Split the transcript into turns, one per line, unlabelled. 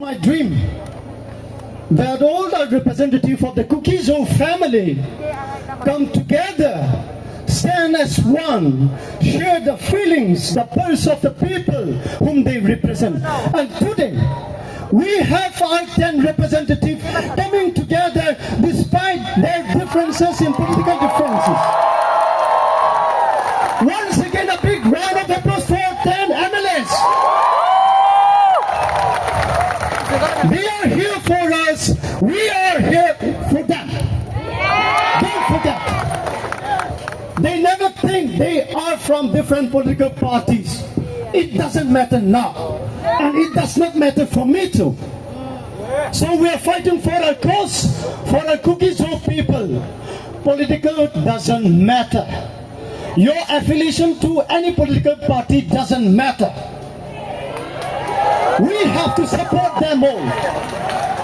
my dream that all the representatives of the Kuki-Zo family come together, stand as one, share the feelings, the pulse of the people whom they represent. And today, we have our 10 representatives coming together despite their differences in political differences. Once again, a big round of applause for 10 MLAs. They are here for us. We are here for them. Don't forget. They never think they are from different political parties. It doesn't matter now. And it does not matter for me too. So we are fighting for our cause, for our Kuki-Zo people. Political doesn't matter. Your affiliation to any political party doesn't matter. We have to support them all.